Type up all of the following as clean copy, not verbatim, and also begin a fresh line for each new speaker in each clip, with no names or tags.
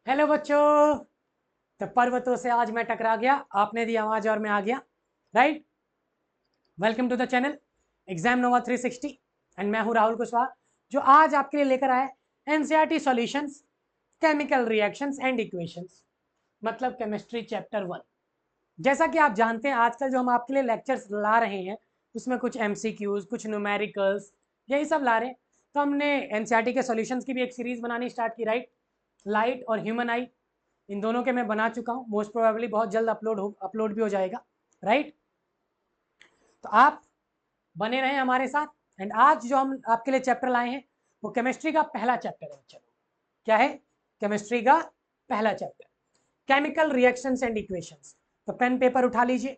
Hello बच्चों। तो पर्वतों से आज मैं टकरा गया, आपने दी आवाज और मैं आ गया। Right. Welcome to the channel exam nova 360 and मैं हूं राहुल कुशवाहा, जो आज आपके लिए लेकर आया NCERT solutions chemical reactions and equations, मतलब केमिस्ट्री चैप्टर 1। जैसा कि आप जानते हैं, आजकल जो हम आपके लिए लेक्चर्स ला रहे हैं उसमें कुछ एमसीक्यूज, कुछ न्यूमेरिकल्स, यही सब ला रहे हैं। तो हमने एनसीईआरटी के सॉल्यूशंस की भी एक सीरीज बनानी स्टार्ट की। राइट। लाइट और ह्यूमन आई, इन दोनों के मैं बना चुका हूँ, मोस्ट प्रोबेबली बहुत जल्द अपलोड भी हो जाएगा। राइट। तो आप बने रहें हमारे साथ। एंड आज जो हम आपके लिए चैप्टर लाए हैं वो केमिस्ट्री का पहला चैप्टर है। चलो, क्या है? केमिस्ट्री का पहला chapter, chemical reactions and equations. तो पेन पेपर उठा लीजिए।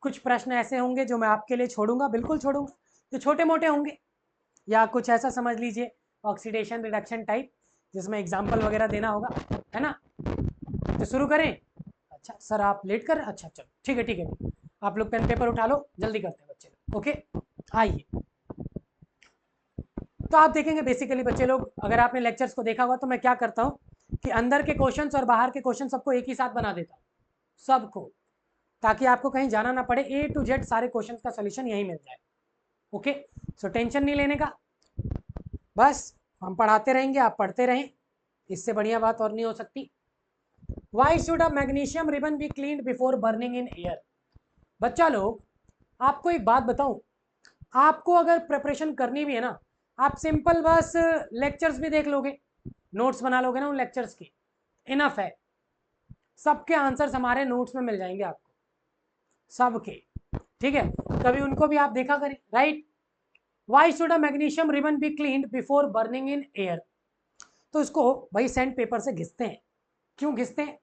कुछ प्रश्न ऐसे होंगे जो मैं आपके लिए छोड़ूंगा, बिल्कुल छोड़ूंगा, जो छोटे मोटे होंगे, या कुछ ऐसा समझ लीजिए ऑक्सीडेशन रिडक्शन टाइप, जिसमें एग्जाम्पल वगैरह देना होगा, है ना। तो शुरू करें। अच्छा सर, आप लेट कर, अच्छा चलो ठीक है ठीक है, आप लोग पेन पेपर उठा लो, जल्दी करते हैं बच्चे लोग। ओके, आइए। तो आप देखेंगे बेसिकली बच्चे लोग, अगर आपने लेक्चर्स को देखा हुआ तो मैं क्या करता हूँ कि अंदर के क्वेश्चंस और बाहर के क्वेश्चन सबको एक ही साथ बना देता हूँ, सबको, ताकि आपको कहीं जाना ना पड़े, ए टू जेड सारे क्वेश्चंस का सोल्यूशन यही मिल जाए। ओके, सो टेंशन नहीं लेने का, बस हम पढ़ाते रहेंगे, आप पढ़ते रहें, इससे बढ़िया बात और नहीं हो सकती। Why should a magnesium ribbon be cleaned before burning in air? बच्चा लोग, आपको एक बात बताऊं, आपको अगर प्रिपरेशन करनी भी है ना, आप सिंपल बस लेक्चर्स भी देख लोगे, नोट्स बना लोगे ना उन लेक्चर्स की, इनफ है। सबके आंसर्स हमारे नोट्स में मिल जाएंगे आपको, सबके। ठीक है, कभी उनको भी आप देखा करें। Right. Why should a magnesium ribbon be cleaned before burning in air? तो इसको भाई सैंड पेपर से घिसते हैं। क्यों घिसते हैं?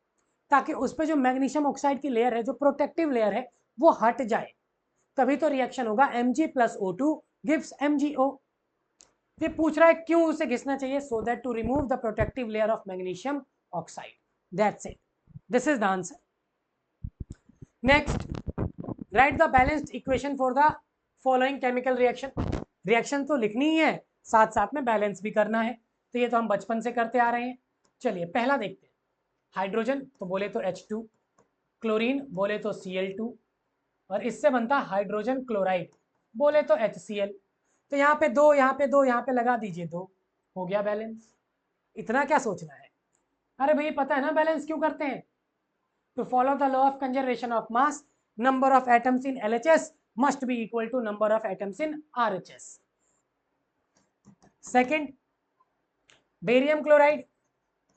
ताकि उस पर जो मैग्नीशियम ऑक्साइड की लेयर है, जो प्रोटेक्टिव लेयर है, वो हट जाए। तभी तो रिएक्शन होगा Mg+O2 गिव्स MgO। ये पूछ रहा है क्यों उसे घिसना चाहिए, so that to remove the protective layer of magnesium oxide. That's it, this is the answer. Next, write the balanced equation for the following chemical reaction. Reaction तो लिखनी ही है, साथ साथ में बैलेंस भी करना है, तो ये तो हम बचपन से करते आ रहे हैं। चलिए पहला देखते हैं। हाइड्रोजन तो बोले तो H2, क्लोरीन बोले तो Cl2, और इससे बनता हाइड्रोजन क्लोराइड, बोले तो HCl। तो यहाँ पे दो, यहाँ पे दो, यहाँ पे लगा दीजिए दो, हो गया बैलेंस। इतना क्या सोचना है? अरे भाई पता है ना बैलेंस क्यों करते हैं? To follow the law of conservation of mass, number of atoms in LHS must be equal to number of atoms in RHS। Second, barium chloride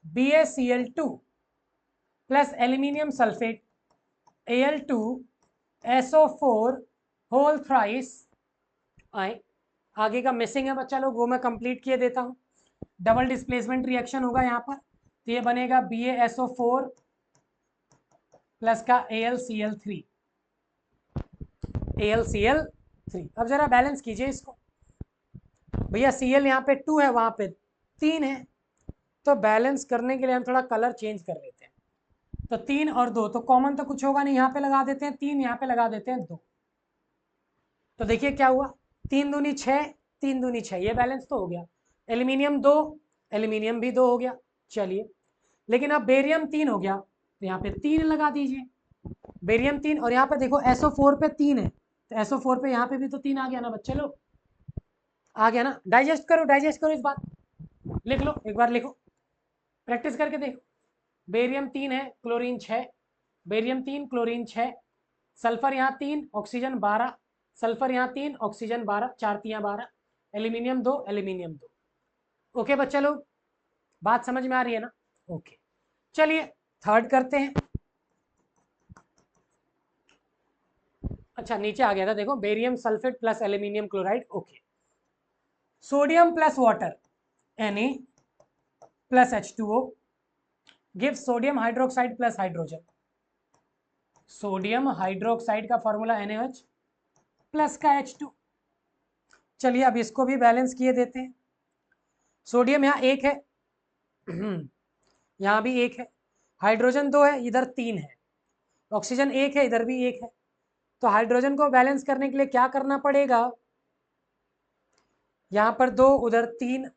BaCl2 plus aluminium sulphate Al2SO4 whole thrice. आए, आगे का missing है बच्चा लोग, वो मैं complete किए देता हूँ। डबल डिस्प्लेसमेंट रिएक्शन होगा यहाँ पर, तो ये बनेगा BaSO4 प्लस का AlCl3। अब जरा बैलेंस कीजिए इसको। भैया Cl यहाँ पे 2 है, वहां पे 3 है, तो बैलेंस करने के लिए हम थोड़ा कलर चेंज कर लेते हैं। तो 3 और 2 तो कॉमन तो कुछ होगा नहीं, यहाँ पे लगा देते हैं 3, यहाँ पे लगा देते हैं 2। तो देखिए क्या हुआ, 3 दूनी 6, 3 दूनी 6, ये बैलेंस तो हो गया। एल्यूमिनियम 2, एल्यूमिनियम भी 2 हो गया। चलिए, लेकिन अब बेरियम 3 हो गया, तो यहाँ पे 3 लगा दीजिए। बेरियम 3, और यहाँ पे देखो SO4 पे 3 है, तो SO4 पे यहाँ पे भी तो 3 आ गया ना बच्चे लोग, आ गया ना। डाइजेस्ट करो, डाइजेस्ट करो इस बात, लिख लो एक बार, लिखो, प्रैक्टिस करके देखो। बेरियम 3 है, क्लोरीन 6, बेरियम 3 क्लोरीन 6, सल्फर यहाँ 3 ऑक्सीजन 12, सल्फर यहाँ 3 ऑक्सीजन 12, 4 3 12, एल्यूमिनियम 2, एल्यूमिनियम 2। ओके बच्चे लोग, बात समझ में आ रही है ना? ओके, चलिए थर्ड करते हैं। अच्छा नीचे आ गया था, देखो, barium sulphate plus aluminium chloride. Okay, sodium plus water Na plus H2O give sodium hydroxide plus hydrogen. Sodium hydroxide का फॉर्मूला NaOH प्लस का H2। चलिए अब इसको भी बैलेंस किए देते हैं। सोडियम यहाँ 1 है, यहाँ भी 1 है, हाइड्रोजन 2 है, इधर 3 है, ऑक्सीजन 1 है, इधर भी 1 है। तो हाइड्रोजन को बैलेंस करने के लिए क्या करना पड़ेगा? यहाँ पर 2, उधर 3,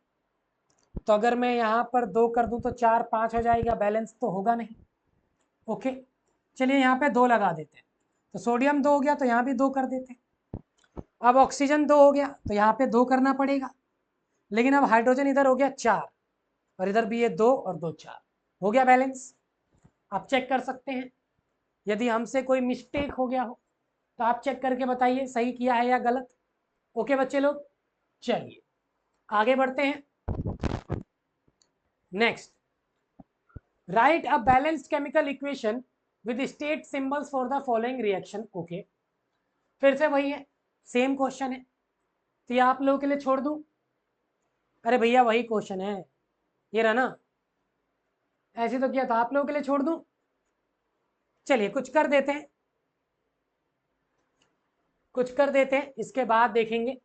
तो अगर मैं यहाँ पर 2 कर दूं तो 4 5 हो जाएगा, बैलेंस तो होगा नहीं। ओके, चलिए यहाँ पे 2 लगा देते हैं, तो सोडियम 2 हो गया, तो यहाँ भी 2 कर देते हैं। अब ऑक्सीजन 2 हो गया, तो यहाँ पे 2 करना पड़ेगा, लेकिन अब हाइड्रोजन इधर हो गया 4, और इधर भी ये 2 और 2 4 हो गया बैलेंस। आप चेक कर सकते हैं, यदि हमसे कोई मिस्टेक हो गया हो तो आप चेक करके बताइए सही किया है या गलत। ओके बच्चे लोग, चलिए आगे बढ़ते हैं। Next, right a balanced chemical equation with state symbols for the following reaction. Okay, फिर से वही है, सेम क्वेश्चन है, तो ये आप लोगों के लिए छोड़ दूं? अरे भैया वही क्वेश्चन है, ये रहा ना, ऐसे तो किया था, आप लोगों के लिए छोड़ दूं? चलिए कुछ कर देते हैं, कुछ कर देते हैं, इसके बाद देखेंगे।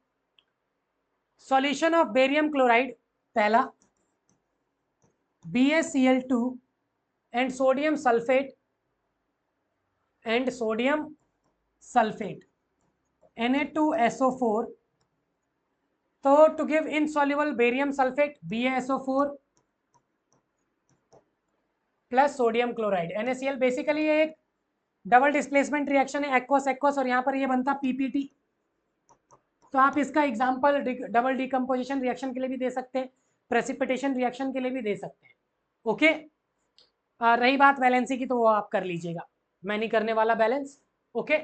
सॉल्यूशन ऑफ बेरियम क्लोराइड पहला, BaCl2 and sodium sulphate Na2SO4, तो to give insoluble barium sulphate BaSO4 plus sodium chloride NaCl। Basically ये एक डबल डिस्प्लेसमेंट रिएक्शन है, एक्वस एक्वस, और यहाँ पर ये बनता PPT। तो आप इसका एग्जांपल डबल डिकम्पोजिशन रिएक्शन के लिए भी दे सकते हैं, प्रेसिपिटेशन रिएक्शन के लिए भी दे सकते हैं। ओके, रही बात वैलेंसी की, तो वो आप कर लीजिएगा, मैं नहीं करने वाला balance. Okay,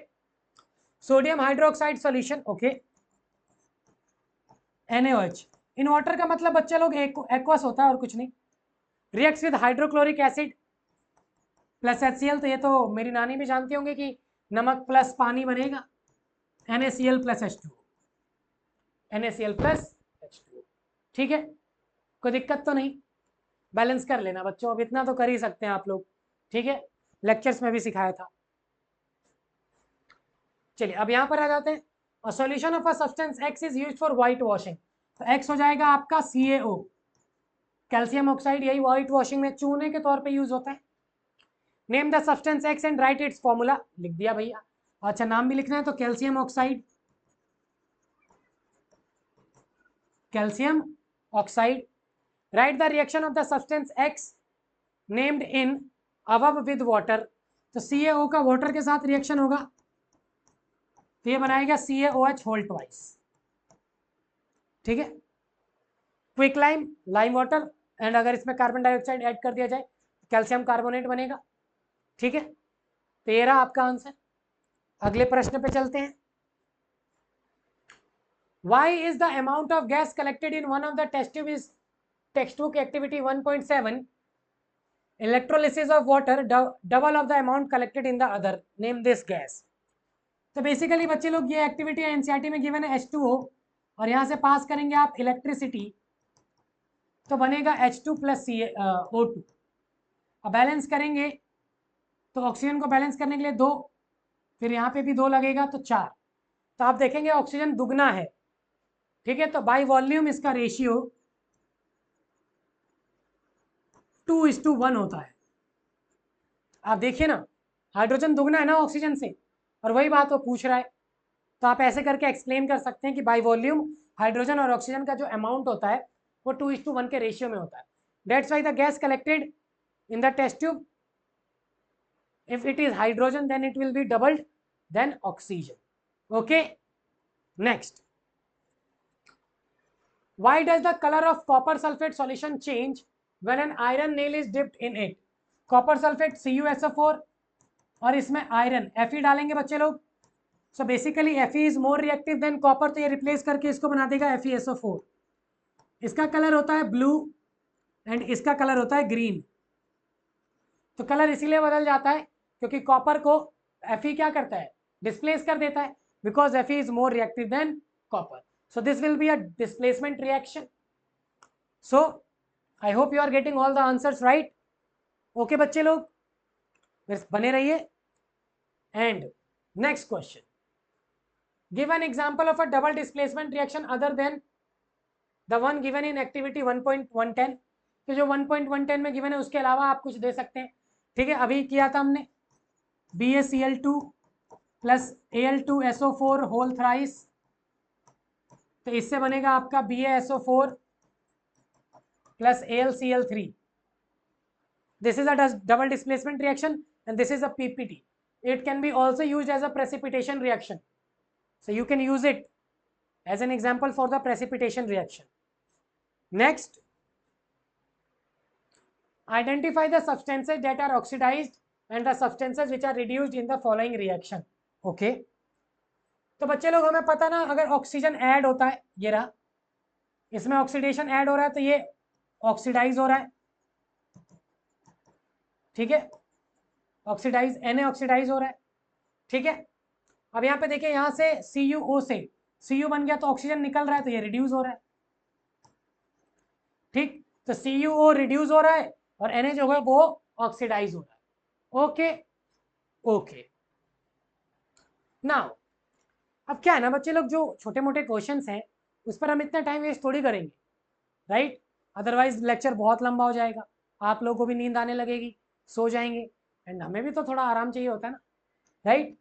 sodium hydroxide solution, okay, NaOH in water का मतलब बच्चे लोग एक्वस होता है और कुछ नहीं। Reacts with hydrochloric acid plus HCl, तो ये तो मेरी नानी भी जानती होंगे कि नमक प्लस पानी बनेगा, NaCl plus H2, NaCl plus H2। ठीक है, कोई दिक्कत तो नहीं, बैलेंस कर लेना बच्चों, अब इतना तो कर ही सकते हैं आप लोग। ठीक है, लेक्चर्स में भी सिखाया था। चलिए अब यहाँ पर आ जाते हैं। A solution of a substance X is used for white washing, तो X हो जाएगा आपका CaO, कैल्शियम ऑक्साइड, यही व्हाइट वॉशिंग में चूने के तौर पे यूज होता है। Name the substance X and right it's formula, लिख दिया भैया। अच्छा नाम भी लिखना है, तो calcium oxide, calcium oxide. Right the reaction of the substance X named in above with water, तो CaO का वाटर के साथ रिएक्शन होगा, तो ये बनाएगा CaOH होल ट्वाइस। ठीक है, quick lime, lime water, and अगर इसमें कार्बन डाइऑक्साइड ऐड कर दिया जाए कैल्शियम कार्बोनेट बनेगा। ठीक है, तो ये रहा आपका आंसर। अगले प्रश्न पे चलते हैं। Why is the amount of gas collected in one of the test tube is textbook activity 1.7, electrolysis of water double of the amount collected in the other, name this gas। तो basically बच्चे लोग ये activity NCERT में given है H2O, और यहाँ से पास करेंगे आप इलेक्ट्रिसिटी, तो बनेगा H2 प्लस O2। अब बैलेंस करेंगे, तो ऑक्सीजन को बैलेंस करने के लिए 2, फिर यहाँ पे भी 2 लगेगा तो 4, तो आप देखेंगे ऑक्सीजन दुगना है। ठीक है, तो बाई वॉल्यूम इसका रेशियो 2:1 होता है। आप देखिए ना, हाइड्रोजन दुगना है ना ऑक्सीजन से, और वही बात वो पूछ रहा है, तो आप ऐसे करके एक्सप्लेन कर सकते हैं कि बाई वॉल्यूम हाइड्रोजन और ऑक्सीजन का जो अमाउंट होता है वो 2:1 के रेशियो में होता है। That's why the gas collected in the test tube, if it is hydrogen then it will be doubled than oxygen. Okay, next, why does the color of copper sulfate solution change when an iron nail is dipped in it? copper sulfate CuSO4, और इसमें iron Fe डालेंगे बच्चे लोग, so basically Fe is more reactive than copper, तो ये replace करके इसको बना देगा FeSO4। इसका कलर होता है ब्लू एंड इसका कलर होता है ग्रीन, तो कलर इसीलिए बदल जाता है क्योंकि कॉपर को Fe क्या करता है, डिस्प्लेस कर देता है, because Fe is more reactive than copper. So this will be a displacement reaction. So I hope you are getting all the answers right. Okay बच्चे लोग, बने रहिए। And next question, give an example of a double displacement reaction other than the one given in activity 1.110। तो जो 1.110 में given है उसके अलावा आप कुछ दे सकते हैं। ठीक है, अभी किया था हमने BaCl2 plus Al2SO4 whole thrice, तो इससे बनेगा आपका BaSO4 plus AlCl3. This is a double displacement reaction and this is a PPT. It can be also used as a precipitation reaction. So you can use it as an example for the precipitation reaction. Next, identify the substances that are oxidized and the substances which are reduced in the following reaction. Okay. तो बच्चे लोग हमें पता ना, अगर oxygen add होता है, ये रहा, इसमें ऑक्सीडेशन ऐड हो रहा है तो ये ऑक्सीडाइज हो रहा है, ठीक है, ऑक्सीडाइज Na ऑक्सीडाइज हो रहा है, ठीक है। अब यहाँ पे देखिए, यहाँ से CuO से Cu बन गया तो ऑक्सीजन निकल रहा है तो ये रिड्यूस हो रहा है, ठीक। तो CuO रिड्यूस हो रहा है और Na जो है वो ऑक्सीडाइज हो रहा है। Okay okay. नाउ अब क्या है ना बच्चे लोग, जो छोटे मोटे क्वेश्चंस हैं उस पर हम इतना टाइम वेस्ट थोड़ी करेंगे, राइट। अदरवाइज लेक्चर बहुत लंबा हो जाएगा, आप लोगों को भी नींद आने लगेगी, सो जाएंगे, एंड हमें भी तो थोड़ा आराम चाहिए होता है ना, राइट।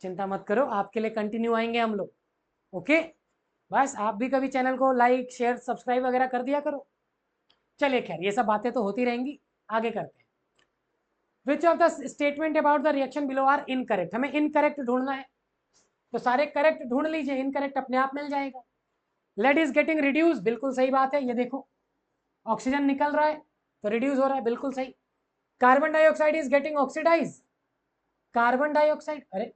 चिंता मत करो, आपके लिए कंटिन्यू आएंगे हम लोग। ओके, बस आप भी कभी चैनल को लाइक शेयर सब्सक्राइब वगैरह कर दिया करो। चलिए खैर, ये सब बातें तो होती रहेंगी, आगे करते हैं। Which of the statement about the reaction below are incorrect. हमें इनकरेक्ट ढूंढना है, तो सारे करेक्ट ढूंढ लीजिए, इनकरेक्ट अपने आप मिल जाएगा। लेड इज गेटिंग रिड्यूस, बिल्कुल सही बात है, ये देखो ऑक्सीजन निकल रहा है तो रिड्यूस हो रहा है, बिल्कुल सही। Carbon dioxide is getting oxidise, carbon dioxide, अरे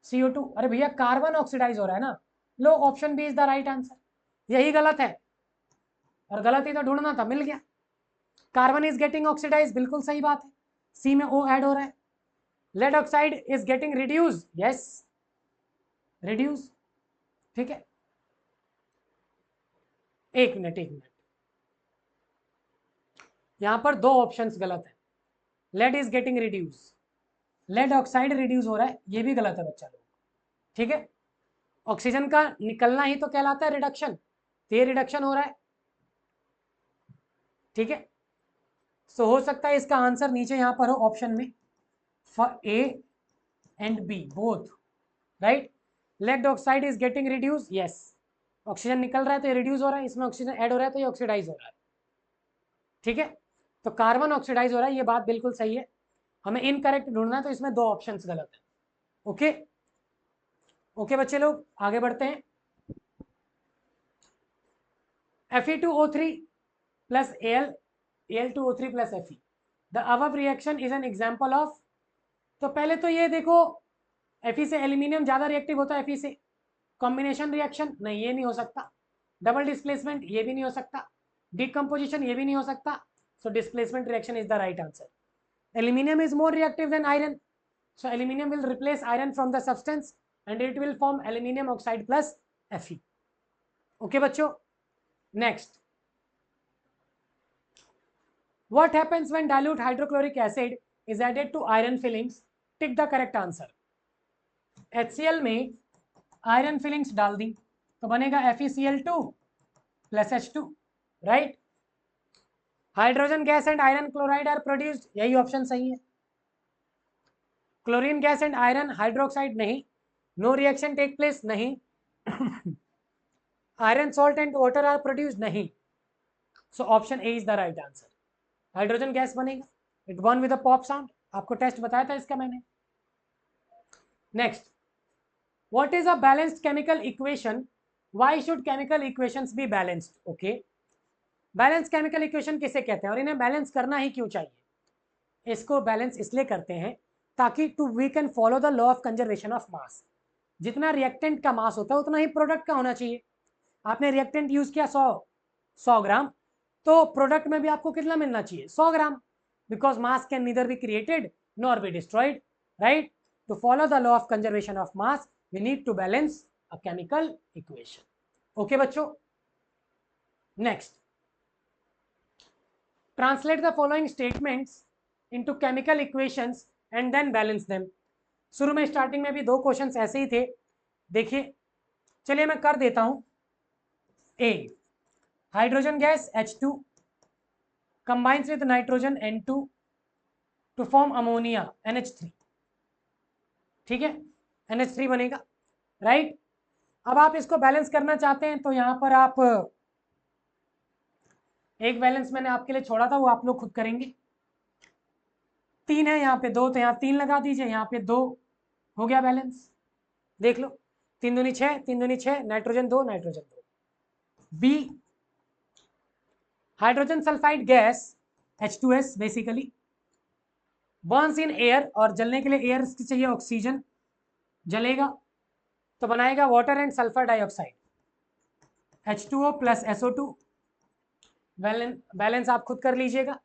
CO2, अरे भैया कार्बन ऑक्सीडाइज हो रहा है ना, लो option B is the right answer. यही गलत है और गलत ही तो ढूंढना था, मिल गया। कार्बन इज गेटिंग ऑक्सीडाइज, बिल्कुल सही बात है, सी में O ऐड हो रहा है। Lead oxide is getting reduce, yes reduce, ठीक है। एक मिनट यहां पर दो ऑप्शंस गलत है। Lead is getting reduce, lead oxide reduce हो रहा है, ये भी गलत है बच्चा लोग, ठीक है। ऑक्सीजन का निकलना ही तो कहलाता है रिडक्शन, तो ये रिडक्शन हो रहा है, ठीक है। सो हो सकता है इसका आंसर नीचे यहां पर हो ऑप्शन में, for A and B both, right. Lead oxide is getting reduce, yes, oxygen निकल रहा है तो ये रिड्यूस हो रहा है, इसमें ऑक्सीजन ऐड हो रहा है तो ये ऑक्सीडाइज हो रहा है, ठीक है। तो कार्बन ऑक्सीडाइज हो रहा है, ये बात बिल्कुल सही है। हमें इनकरेक्ट ढूंढना है, तो इसमें दो ऑप्शंस गलत है। ओके ओके बच्चे लोग, आगे बढ़ते हैं। Fe2O3 plus Al2O3 plus Fe, the above reaction is an example of। तो पहले तो ये देखो, Fe से एल्यूमिनियम ज्यादा रिएक्टिव होता है Fe से, कॉम्बिनेशन रिएक्शन नहीं, ये नहीं हो सकता। डबल डिस्प्लेसमेंट ये भी नहीं हो सकता, डिकम्पोजिशन ये भी नहीं हो सकता, so displacement reaction is the right answer. Aluminium is more reactive then iron, so aluminum will replace iron from the substance and it will form aluminium oxide plus Fe। okay बच्चों, next, what happens when dilute hydrochloric acid is added to iron fillings? Tick the correct answer. HCl में iron filings डाल दी तो बनेगा FeCl2 plus H2, right. Hydrogen gas and iron chloride are produced, यही option सही है। Chlorine gas and iron hydroxide नहीं, no reaction take place नहीं। Iron salt and water are produced नहीं, so option A is the right answer. Hydrogen gas बनेगा, it burn with a pop sound, आपको test बताया था इसका मैंने। Next, what is a balanced chemical equation? Why should chemical equations be balanced? Okay, balance chemical equation किसे कहते हैं और इन्हें बैलेंस करना ही क्यों चाहिए? इसको बैलेंस इसलिए करते हैं ताकि to we can follow the law of conservation of mass. जितना रिएक्टेंट का मास होता है उतना ही प्रोडक्ट का होना चाहिए। आपने रिएक्टेंट यूज किया 100 ग्राम, तो प्रोडक्ट में भी आपको कितना मिलना चाहिए? 100 gram, because mass can neither be created nor be destroyed, right. To follow the law of conservation of mass we need to balance a chemical equation. Okay बच्चों, next, translate the following statements into chemical equations and then balance them। शुरू में starting में भी दो questions ऐसे ही थे, देखिए, चलिए मैं कर देता हूं। A, hydrogen gas H2 combines with nitrogen N2 to form ammonia NH3, ठीक है, NH3 बनेगा, राइट। अब आप इसको बैलेंस करना चाहते हैं तो यहां पर आप एक बैलेंस मैंने आपके लिए छोड़ा था, वो आप लोग खुद करेंगे। 3 है यहाँ पे 2, तो यहाँ 3 लगा दीजिए, यहाँ पे 2 हो गया बैलेंस। देख लो, 3 दूनी 6, 3 दूनी 6, nitrogen 2, nitrogen 2। B, hydrogen sulphide gas H2S basically burns in air, और जलने के लिए एयर की चाहिए ऑक्सीजन, जलेगा तो बनाएगा water and sulphur dioxide H2O plus SO2। Balance आप खुद कर लीजिएगा।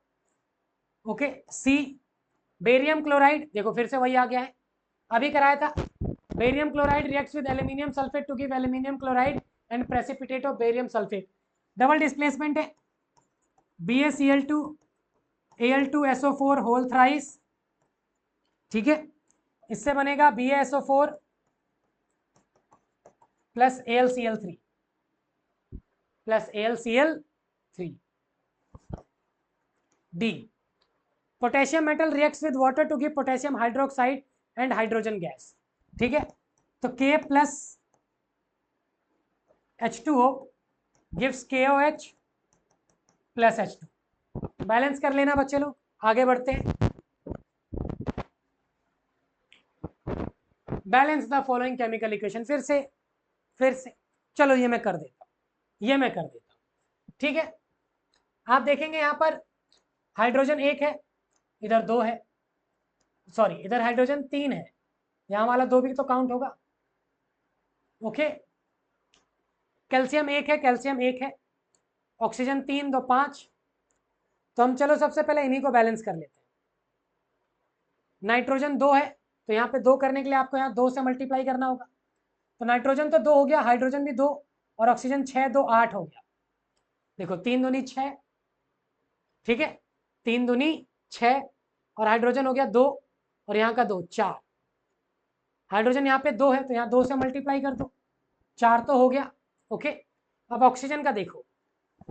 ओके। सी, बेरियम क्लोराइड, देखो फिर से वही आ गया है, अभी कराया था। Barium chloride reacts with aluminium sulphate to give aluminium chloride and precipitate of barium sulphate. Double displacement है, BaCl2 Al2SO4 होल थ्राइस, ठीक है। इससे बनेगा BaSO4 plus AlCl3 plus AlCl3। D, potassium metal reacts with water to give potassium hydroxide and hydrogen gas, ठीक है। तो K plus H2O gives KOH plus H2। Balance कर लेना बच्चे लोग, आगे बढ़ते हैं। Balance the following chemical equation, फिर से चलो ये मैं कर देता हूँ, ठीक है। आप देखेंगे यहाँ पर हाइड्रोजन 1 है, इधर 2 है, सॉरी इधर हाइड्रोजन 3 है, यहाँ वाला 2 भी तो काउंट होगा। ओके। कैल्शियम 1 है, कैल्शियम 1 है, ऑक्सीजन 3, 2 5। तो हम चलो सबसे पहले इन्हीं को बैलेंस कर लेते हैं। नाइट्रोजन 2 है, तो यहाँ पे 2 करने के लिए आपको यहाँ 2 से मल्टीप्लाई करना होगा। तो नाइट्रोजन तो 2 हो गया, हाइड्रोजन भी 2, और ऑक्सीजन 6, 2 8 हो गया। देखो 3 दूनी 6, ठीक है, 3 दूनी 6, और हाइड्रोजन हो गया 2, और यहाँ का 2 4। हाइड्रोजन यहाँ पे 2 है, तो यहाँ 2 से मल्टीप्लाई कर दो, 4 तो हो गया। ओके। अब ऑक्सीजन का देखो,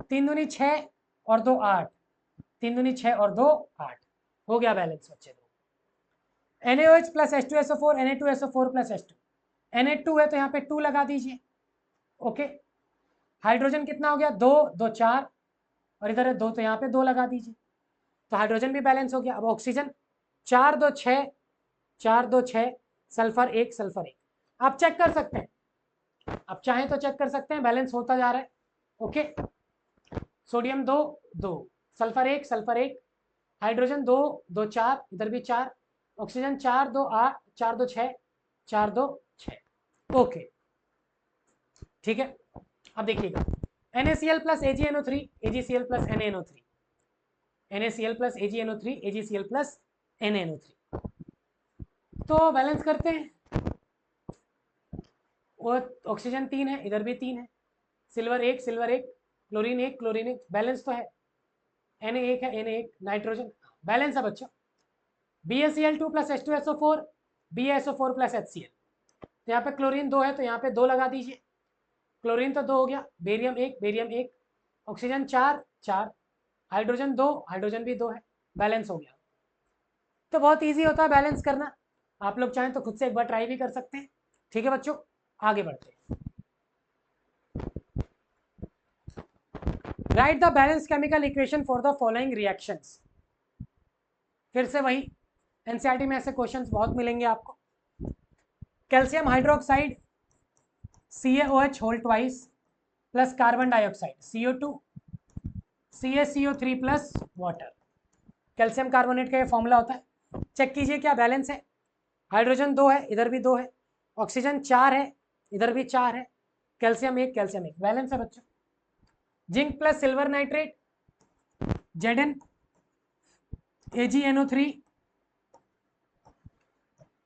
3 दूनी 6 और 2 8, 3 दूनी 6 और 2 8, हो गया बैलेंस बच्चे। NaOH plus H2SO4, Na2SO4 plus H2, Na2 है तो यहाँ पे 2 लगा दीजिए। ओके। हाइड्रोजन कितना हो गया, 2 2 4, और इधर है 2, तो यहाँ पे 2 लगा दीजिए, तो हाइड्रोजन भी बैलेंस हो गया। अब ऑक्सीजन 4 2 6, 4 2 6, सल्फर 1 सल्फर 1। आप चेक कर सकते हैं, आप चाहें तो चेक कर सकते हैं, बैलेंस होता जा रहा है। Okay. Sodium 2 2, sulphur 1 sulphur 1, hydrogen 2 2 4, इधर भी 4, ऑक्सीजन 4 2 8, 4 2 6, 4 2 6। ओके, ठीक है। अब देखिएगा, NaCl plus AgNO3, AgCl plus NaNO3, NaCl plus AgNO3, AgCl plus NaNO3। तो बैलेंस करते हैं। और ऑक्सीजन 3 है, इधर भी 3 है, silver 1 silver 1, chlorine 1 chlorine 1, balance तो है। Na 1 है, Na 1, नाइट्रोजन बैलेंस है बच्चों। BaCl2 plus H2SO4, BaSO4 plus HCl। तो यहाँ पे क्लोरीन 2 है, तो यहाँ पे 2 लगा दीजिए, क्लोरीन तो 2 हो गया, barium 1 barium 1, oxygen 4 4, hydrogen 2, hydrogen भी 2 है, बैलेंस हो गया। तो बहुत इजी होता है बैलेंस करना, आप लोग चाहें तो खुद से एक बार ट्राई भी कर सकते हैं। ठीक है बच्चों, आगे बढ़ते हैं। Right the balance chemical equation for the following reactions. फिर से वही, एनसीईआरटी में ऐसे क्वेश्चंस बहुत मिलेंगे आपको। Calcium hydroxide CaOH whole twice plus carbon dioxide CO2 CaCO3 plus water. Calcium carbonate का ये फॉर्मूला होता है। चेक कीजिए क्या बैलेंस है। हाइड्रोजन 2 है, इधर भी 2 है, ऑक्सीजन 4 है, इधर भी 4 है, कैल्शियम 1 कैल्शियम 1, बैलेंस है बच्चों। Zinc plus silver nitrate Zn AgNO3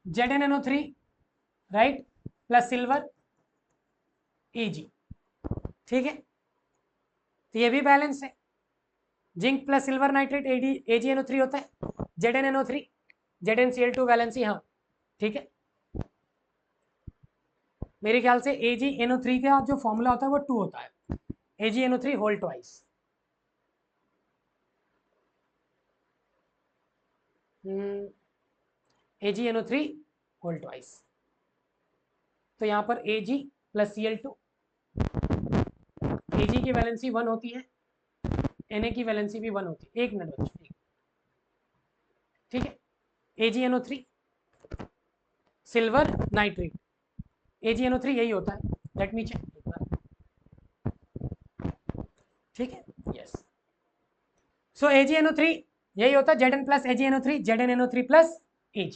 ZnNO3 right plus silver Ag, ठीक है। तो ये भी बैलेंस है, zinc plus silver nitrate AgNO3 होता है, ZnNO3 ZnCl2 वैलेंसी, हाँ ठीक है। मेरे ख्याल से AgNO3 का जो फॉर्मूला होता है वो 2 होता है, AgNO3 whole twice. AgNO3 whole twice, तो यहाँ पर Ag प्लस Cl2, Ag की वैलेंसी 1 होती है, Na की वैलेंसी भी 1 होती है। 1 मिनट बच्चों, ठीक है। AgNO3 सिल्वर नाइट्रेट, AgNO3 यही होता है। लेट मी चेक एक बार, ठीक है। यस, सो AgNO3 यही होता है, Zn plus AgNO3, ZnNO3 plus Ag।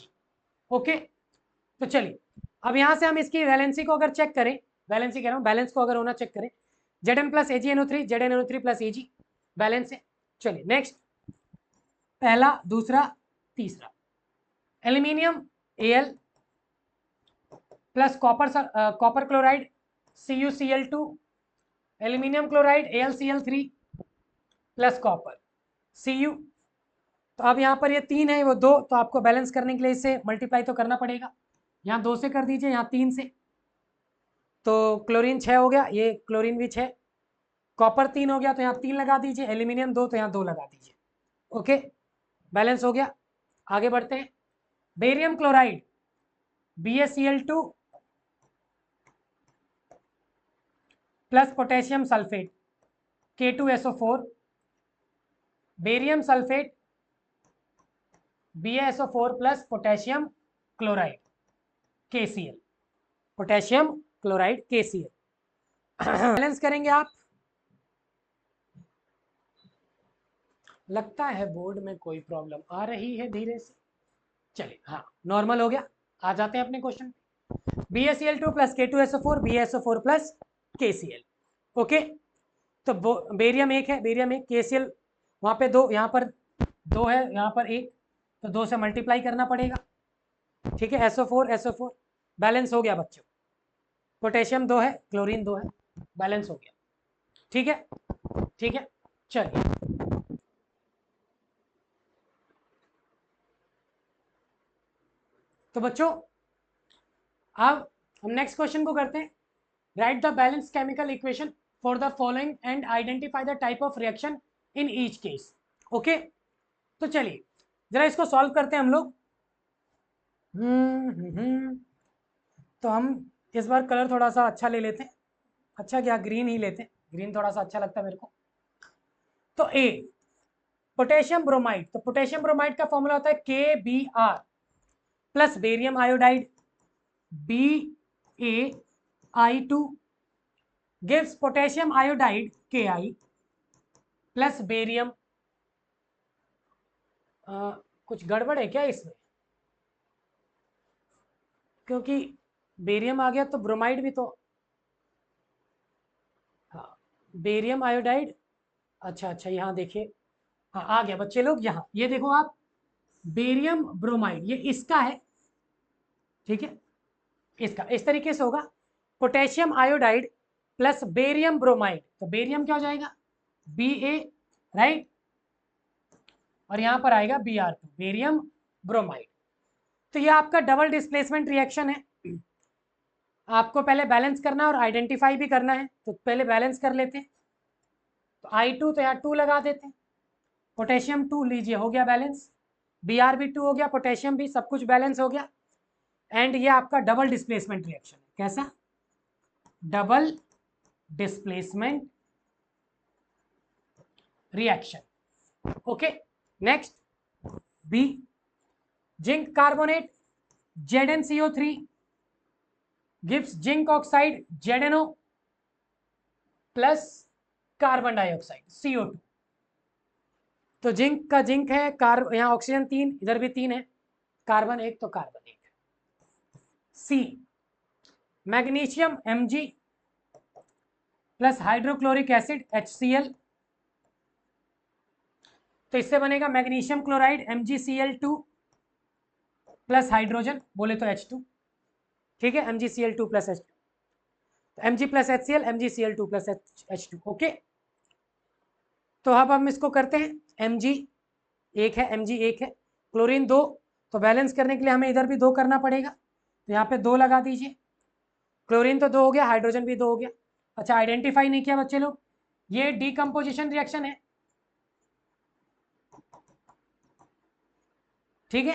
Okay, तो चलिए अब यहां से हम इसकी वैलेंसी को अगर चेक करें, वैलेंसी कह रहा हूं, बैलेंस को अगर होना चेक करें, Zn plus AgNO3, ZnNO3 plus Ag balance है। चलिए नेक्स्ट, पहला, दूसरा, तीसरा, aluminium Al plus copper chloride CuCl2, aluminium chloride AlCl3 plus copper Cu। तो अब यहाँ पर ये 3 है, वो 2, तो आपको बैलेंस करने के लिए इसे मल्टीप्लाई तो करना पड़ेगा। यहाँ 2 से कर दीजिए, यहाँ 3 से, तो क्लोरीन 6 हो गया, ये क्लोरीन भी 6, कॉपर 3 हो गया, तो यहाँ 3 लगा दीजिए, एल्यूमिनियम 2, तो यहाँ 2 लगा दीजिए। ओके, बैलेंस हो गया। आगे बढ़ते हैं, barium chloride BaCl2 plus potassium sulphate K2SO4, barium sulphate BaSO4 plus potassium chloride KCl, potassium chloride KCl। Balance करेंगे आप। लगता है बोर्ड में कोई प्रॉब्लम आ रही है धीरे से। चलिए, हाँ नॉर्मल हो गया। आ जाते हैं अपने question. BaCl2 plus K2SO4, BaSO4 plus KCl। Okay, तो बेरियम 1 है, बेरियम 1, KCl वहाँ पे 2, यहाँ पर 2 है, यहाँ पर 1, तो 2 से मल्टीप्लाई करना पड़ेगा, ठीक है। SO4 बैलेंस हो गया बच्चों। पोटेशियम 2 है, क्लोरीन 2 है, बैलेंस हो गया, ठीक है, ठीक है। चलिए, तो बच्चों अब हम नेक्स्ट क्वेश्चन को करते हैं। Right the balance chemical equation for the following and identify the type of reaction in each case. Okay, तो चलिए जरा इसको सॉल्व करते हैं हम लोग। तो हम इस बार कलर थोड़ा सा अच्छा ले लेते हैं। अच्छा क्या, ग्रीन ही लेते हैं, ग्रीन थोड़ा सा अच्छा लगता है मेरे को। तो ए, पोटेशियम ब्रोमाइड, तो पोटेशियम ब्रोमाइड का फॉर्मूला होता है KBr plus barium iodide BaI2 gives potassium iodide Ki plus barium, कुछ गड़बड़ है क्या इसमें? क्योंकि बेरियम आ गया तो ब्रोमाइड भी तो, हाँ बेरियम आयोडाइड, अच्छा अच्छा यहाँ देखिए, हाँ आ गया बच्चे लोग, यहाँ ये देखो आप, बेरियम ब्रोमाइड ये इसका है, ठीक है, इसका इस तरीके से होगा, potassium iodide plus barium bromide, तो बेरियम क्या हो जाएगा Ba, राइट, और यहाँ पर आएगा Br2, बेरियम ब्रोमाइड। तो ये आपका डबल डिस्प्लेसमेंट रिएक्शन है। आपको पहले बैलेंस करना है और आइडेंटिफाई भी करना है, तो पहले बैलेंस कर लेते हैं। तो I2 तो यहाँ 2 लगा देते हैं, पोटेशियम 2 लीजिए, हो गया बैलेंस, Br भी 2 हो गया, पोटेशियम भी, सब कुछ बैलेंस हो गया। एंड ये आपका डबल डिस्प्लेसमेंट रिएक्शन है। कैसा? Double displacement reaction. Okay, next B, zinc carbonate ZnCO3 gives zinc oxide ZnO plus carbon dioxide CO2। तो जिंक का जिंक है, यहाँ ऑक्सीजन 3, इधर भी 3 है, कार्बन 1 तो carbon 1। C, magnesium Mg plus hydrochloric acid HCl, तो इससे बनेगा magnesium chloride MgCl2 plus hydrogen, बोले तो H2, ठीक है, MgCl2 plus H2, Mg plus HCl, MgCl2 plus H2। Okay, तो अब हम इसको करते हैं, Mg 1 है, Mg 1 है, क्लोरीन 2, तो बैलेंस करने के लिए हमें इधर भी 2 करना पड़ेगा, तो यहाँ पे 2 लगा दीजिए, क्लोरीन तो 2 हो गया, हाइड्रोजन भी 2 हो गया। अच्छा, आइडेंटिफाई नहीं किया बच्चे लोग, ये डीकम्पोजिशन रिएक्शन है, ठीक है,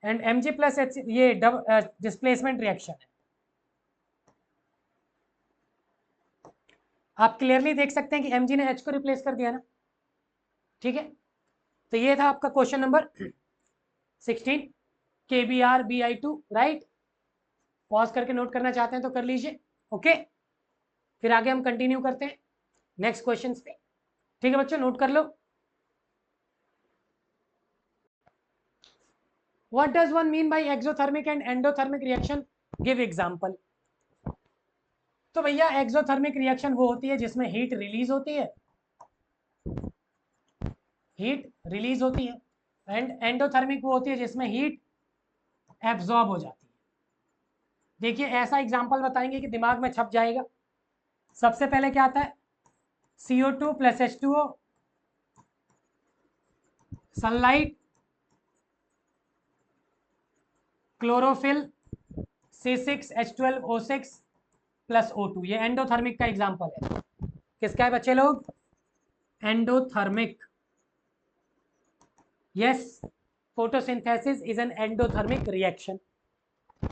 एंड Mg प्लस H ये डिस्प्लेसमेंट रिएक्शन है। आप क्लियरली देख सकते हैं कि Mg ने H को रिप्लेस कर दिया ना, ठीक है, तो ये था आपका question number 16 KBr Bi2, right. Pause करके नोट करना चाहते हैं तो कर लीजिए। ओके, फिर आगे हम कंटिन्यू करते हैं नेक्स्ट क्वेश्चन पे। ठीक है बच्चों, नोट कर लो। What does one mean by exothermic and endothermic reaction, give example. तो भैया एक्सोथर्मिक रिएक्शन वो होती है जिसमें हीट रिलीज होती है, हीट रिलीज होती है, एंड एंडोथर्मिक वो होती है जिसमें हीट एब्जॉर्ब हो जाती है। देखिए ऐसा एग्जांपल बताएंगे कि दिमाग में छप जाएगा। सबसे पहले क्या आता है, CO2 plus H2O, sunlight, chlorophyll, C6H12O6 plus O2। ये एंडोथर्मिक का एग्जांपल है। किसका है बच्चे लोग, endothermic. Yes, photosynthesis is an endothermic reaction.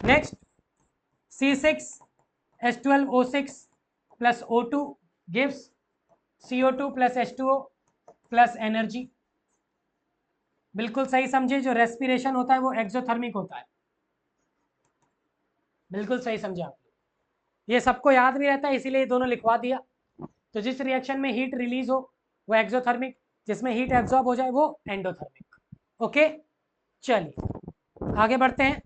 Next, C6H12O6 plus O2 gives CO2 plus H2O plus energy. बिल्कुल सही समझे, जो रेस्पिरेशन होता है वो एक्सोथर्मिक होता है। बिल्कुल सही समझे आप। ये सबको याद भी रहता है इसीलिए ये दोनों लिखवा दिया। तो जिस रिएक्शन में हीट रिलीज हो वो एक्सोथर्मिक, जिसमें हीट एब्जॉर्ब हो जाए वो एंडोथर्मिक। ओके, चलिए आगे बढ़ते हैं।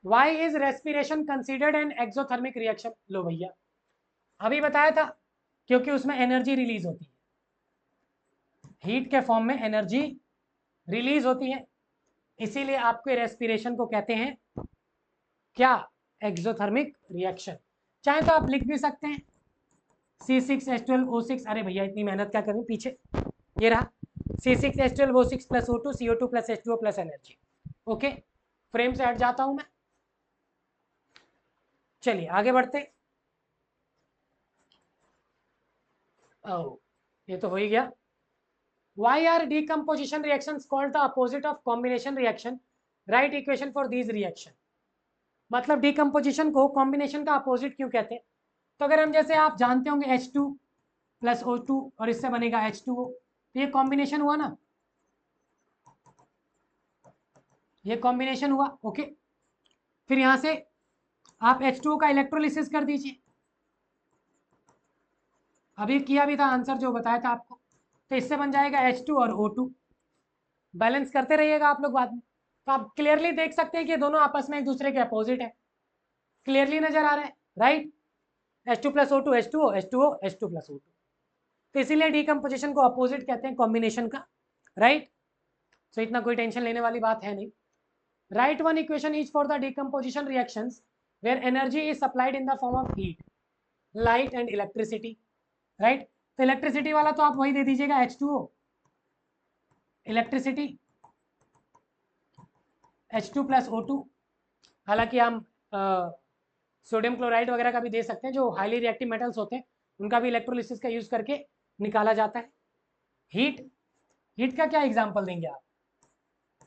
Why is respiration considered an exothermic reaction? लो भैया, अभी बताया था, क्योंकि उसमें एनर्जी रिलीज होती है, हीट के फॉर्म में एनर्जी रिलीज होती है, इसीलिए आपके रेस्पिरेशन को कहते हैं क्या, एक्सोथर्मिक रिएक्शन। चाहे तो आप लिख भी सकते हैं C6H12O6। अरे भैया इतनी मेहनत क्या करें, पीछे ये रहा C6H12O6 plus O2 CO2 plus H2O plus energy. Okay, frame से हट जाता हूं मैं। चलिए आगे बढ़ते। ये तो हो ही गया। Why are decomposition reactions called the opposite of combination reaction? Write equation for these reaction. मतलब डिकम्पोजिशन को कॉम्बिनेशन का अपोजिट क्यों कहते हैं? तो अगर हम, जैसे आप जानते होंगे H2 प्लस O2 और इससे बनेगा H2O, तो ये कॉम्बिनेशन हुआ ना, ये कॉम्बिनेशन हुआ। ओके, फिर यहां से आप H2O का इलेक्ट्रोलिसिस कर दीजिए, अभी किया भी था, आंसर जो बताया था आपको। तो इससे बन जाएगा H2 और O2। बैलेंस करते रहिएगा आप लोग बाद में। तो आप क्लियरली देख सकते हैं कि दोनों आपस में एक दूसरे के अपोजिट है, क्लियरली नजर आ रहा है, right. H2 plus O2 H2O H2O H2 plus O2। तो इसीलिए डीकम्पोजिशन को अपोजिट कहते हैं कॉम्बिनेशन का, राइट। सो इतना कोई टेंशन लेने वाली बात है नहीं। Write one equation is for the decomposition reactions where energy is supplied in the form of heat, light and electricity, right. तो इलेक्ट्रिसिटी वाला तो आप वही दे दीजिएगा H2O, electricity H2 plus O2। हालांकि हम सोडियम क्लोराइड वगैरह का भी दे सकते हैं, जो हाईली रिएक्टिव मेटल्स होते हैं उनका भी इलेक्ट्रोलिसिस का यूज करके निकाला जाता है। हीट, हीट का क्या एग्जांपल देंगे आप,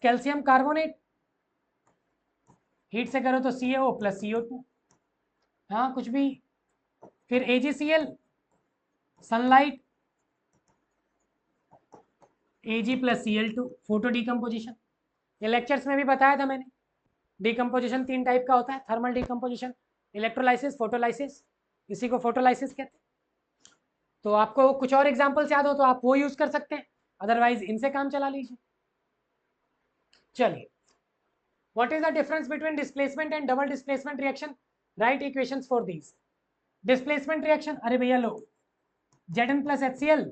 कैल्शियम कार्बोनेट, हीट से करो तो CaO प्लस CO2, हाँ कुछ भी। फिर AgCl, sunlight, Ag plus Cl2, photo decomposition. ये लेक्चर्स में भी बताया था मैंने, डिकम्पोजिशन 3 टाइप का होता है, थर्मल डिकम्पोजिशन, इलेक्ट्रोलाइसिस, फोटोलाइसिस। इसी को फोटोलाइसिस कहते हैं। तो आपको कुछ और एग्जांपल्स याद हो तो आप वो यूज कर सकते हैं, अदरवाइज इनसे काम चला लीजिए। चलिए, what is the difference between displacement and double displacement reaction, right equations for these. Displacement reaction, अरे भैया लो, Zn plus HCl,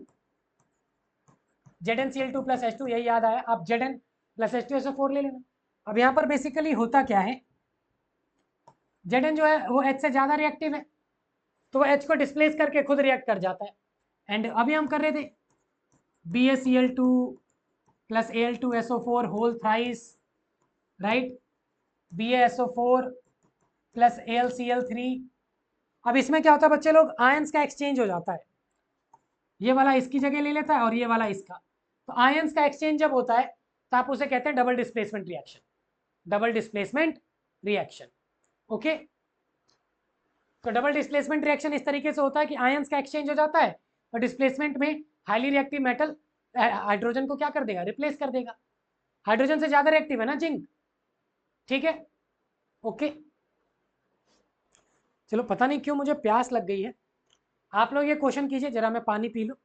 ZnCl2 plus H2, यही याद आया, आप Zn प्लस H2SO4 ले लेना। अब यहाँ पर बेसिकली होता क्या है, Zn जो है वो H से ज्यादा रिएक्टिव है, तो वो H को डिस्प्लेस करके खुद रिएक्ट कर जाता है। एंड अभी हम कर रहे थे BaCl2 plus Al2SO4 whole thrice, right, BaSO4 plus AlCl3। अब इसमें क्या होता है बच्चे लोग, आयंस का एक्सचेंज हो जाता है, ये वाला इसकी जगह ले लेता है और ये वाला इसका। तो आयंस का एक्सचेंज जब होता है तो आप उसे कहते हैं double displacement reaction, double displacement reaction. Okay, तो डबल डिस्प्लेसमेंट रिएक्शन इस तरीके से होता है कि आयंस का एक्सचेंज हो जाता है और डिस्प्लेसमेंट में हाईली रिएक्टिव मेटल हाइड्रोजन को क्या कर देगा, रिप्लेस कर देगा। हाइड्रोजन से ज्यादा रिएक्टिव है ना जिंक, ठीक है। ओके, चलो पता नहीं क्यों मुझे प्यास लग गई है। आप लोग ये क्वेश्चन कीजिए, जरा मैं पानी पी लूं,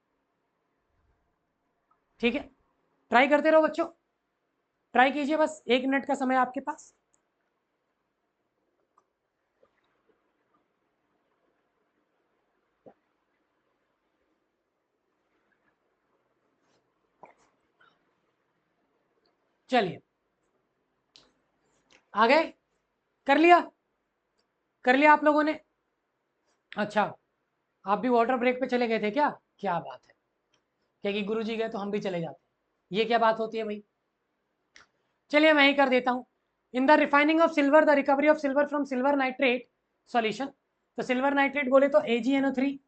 ठीक है। ट्राई करते रहो बच्चों, ट्राई कीजिए, बस 1 मिनट का समय आपके पास। चलिए, आ गए, कर लिया, कर लिया आप लोगों ने। अच्छा, आप भी वाटर ब्रेक पे चले गए थे क्या? क्या बात है, क्या कि गुरु जी गए तो हम भी चले जाते हैं, ये क्या बात होती है भाई। चलिए मैं ही कर देता हूँ। In the refining of silver, the recovery of silver from silver nitrate solution, तो सिल्वर नाइट्रेट बोले तो AgNO3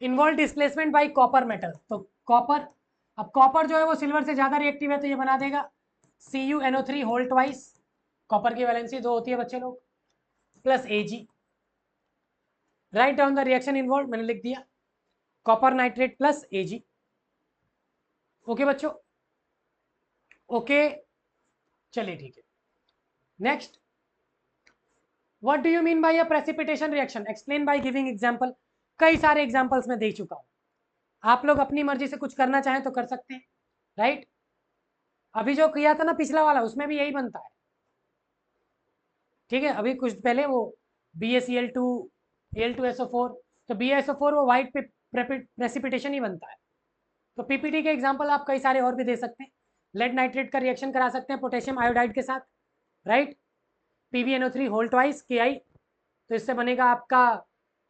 involve displacement by copper metal, तो कॉपर, अब कॉपर जो है वो सिल्वर से ज्यादा रिएक्टिव है तो ये बना देगा CuNO3 होल ट्वाइस, कॉपर की वैलेंसी 2 होती है बच्चे लोग, plus Ag। Write down the reaction involve, मैंने लिख दिया, copper nitrate plus Ag। Okay बच्चों, ओके, चलिए ठीक है। Next, what do you mean by a precipitation reaction, explain by giving example. कई सारे एग्जांपल्स में दे चुका हूं, आप लोग अपनी मर्जी से कुछ करना चाहें तो कर सकते हैं, राइट। अभी जो किया था ना पिछला वाला, उसमें भी यही बनता है, ठीक है। अभी कुछ पहले वो BaCl2 Al2SO4, तो BaSO4 वो वाइट पे प्रेसिपिटेशन ही बनता है। तो PPT के एग्जांपल आप कई सारे और भी दे सकते हैं। लेड नाइट्रेट का रिएक्शन करा सकते हैं पोटेशियम आयोडाइड के साथ, right, PbNO3 whole twice Ki, तो इससे बनेगा आपका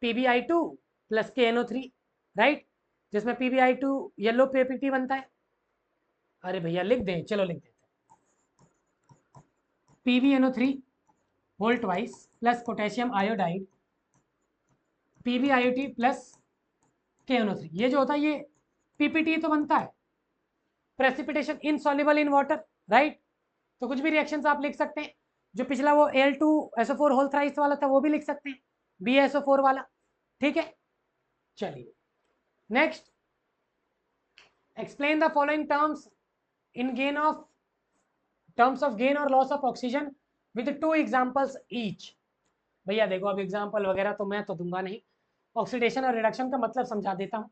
PbI2 प्लस KNO3, राइट, जिसमें PbI2 येलो PPT बनता है। अरे भैया लिख दें, चलो लिख देते हैं, PbNO3 whole twice plus potassium iodide PbIOT plus KNO3, ये जो होता है ये PPT तो बनता है, precipitation insoluble in water, right. तो कुछ भी रिएक्शंस आप लिख सकते हैं, जो पिछला वो Al2SO4 होल थ्राइस वाला था वो भी लिख सकते हैं, BaSO4 वाला, ठीक है। चलिए next, explain the following terms in gain of terms of gain और loss of oxygen with 2 examples each. भैया देखो, अब एग्जांपल वगैरह तो मैं तो दूंगा नहीं, ऑक्सीडेशन और रिडक्शन का मतलब समझा देता हूँ।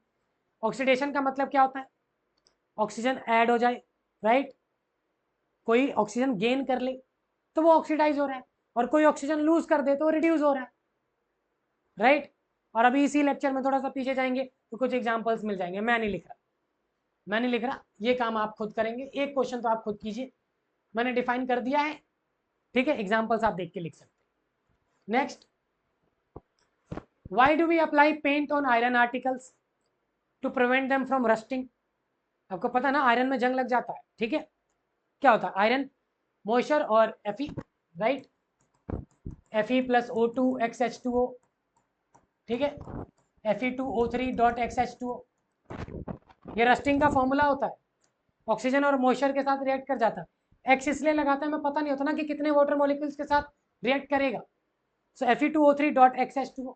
ऑक्सीडेशन का मतलब क्या होता है, ऑक्सीजन ऐड हो जाए, राइट, कोई ऑक्सीजन गेन कर ले तो वो ऑक्सीडाइज हो रहा है, और कोई ऑक्सीजन लूज कर दे तो वो रिड्यूस हो रहा है, राइट। और अभी इसी लेक्चर में थोड़ा सा पीछे जाएंगे तो कुछ एग्जांपल्स मिल जाएंगे, मैं नहीं लिख रहा, मैं नहीं लिख रहा, ये काम आप खुद करेंगे, एक क्वेश्चन तो आप खुद कीजिए, मैंने डिफाइन कर दिया है, ठीक है, एग्जांपल्स आप देख के लिख सकते हैं। Next, why do we apply paint on iron articles to prevent them from rusting. आपको पता ना आयरन में जंग लग जाता है, ठीक है, क्या होता है, आयरन मॉइस्चर और Fe, right, Fe plus O2 XH2O, ठीक है, Fe2O3.XH2O, ये रस्टिंग का फॉर्मूला होता है, ऑक्सीजन और मॉइस्चर के साथ रिएक्ट कर जाता है। एक्स इसलिए लगाता है, हमें पता नहीं होता ना कि कितने वाटर मॉलिक्यूल्स के साथ रिएक्ट करेगा, सो Fe2O3.XH2O,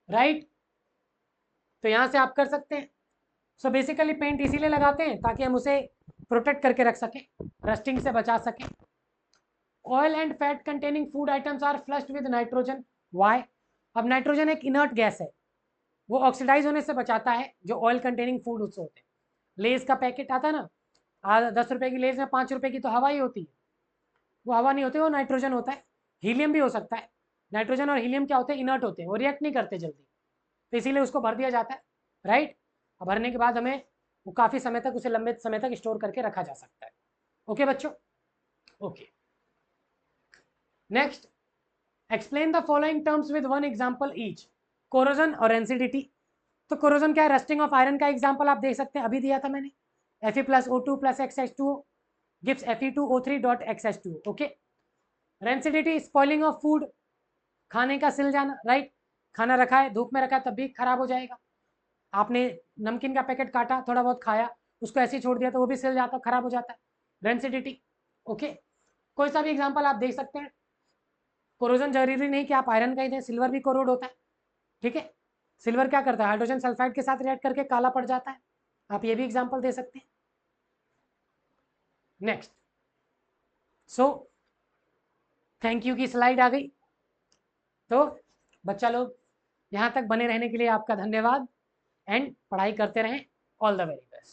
राइट, तो यहां से आप कर सकते हैं। सो बेसिकली पेंट इसीलिए लगाते हैं ताकि हम उसे प्रोटेक्ट करके रख सकें, रस्टिंग से बचा सकें। Oil and fat containing food items are flushed with nitrogen, why. अब नाइट्रोजन एक इनर्ट गैस है, वो ऑक्सीडाइज होने से बचाता है जो ऑयल कंटेनिंग फूड उससे होते हैं। लेज का पैकेट आता है ना, 10 रुपए की लेज में 5 रुपए की तो हवा ही होती है, वो हवा नहीं होती, वो नाइट्रोजन होता है। हीलियम भी हो सकता है, नाइट्रोजन और हीलियम क्या होते हैं, इनर्ट होते हैं, वो रिएक्ट नहीं करते जल्दी, तो इसीलिए उसको भर दिया जाता है, राइट। और भरने के बाद हमें वो काफ़ी समय तक, उसे लंबे समय तक स्टोर करके रखा जा सकता है। ओके बच्चों, okay. Next, explain the following terms with 1 example each. Corrosion और एनसीडीटी, तो कोरोजन क्या है, रस्टिंग ऑफ आयरन का एग्जांपल आप देख सकते हैं, अभी दिया था मैंने, Fe plus O2 plus XH2O gives Fe2O3.XH2O, okay. Rancidity, spoiling of food, खाने का सिल जाना, राइट, खाना रखा है धूप में रखा है तब भी खराब हो जाएगा, आपने नमकीन का पैकेट काटा, थोड़ा बहुत खाया, उसको ऐसे ही छोड़ दिया तो वो भी सिल जाता, खराब हो जाता है, रेंसिडिटी, ओके। कोई सा भी एग्जांपल आप देख सकते हैं। कोरोजन जरूरी नहीं कि आप आयरन का ही दें, सिल्वर भी कोरोड होता है, ठीक है। सिल्वर क्या करता है, हाइड्रोजन सल्फाइड के साथ रिएक्ट करके काला पड़ जाता है। आप ये भी एग्जांपल दे सकते हैं। नेक्स्ट, सो थैंक यू की स्लाइड आ गई। तो बच्चा लोग यहाँ तक बने रहने के लिए आपका धन्यवाद, एंड पढ़ाई करते रहें। All the very best.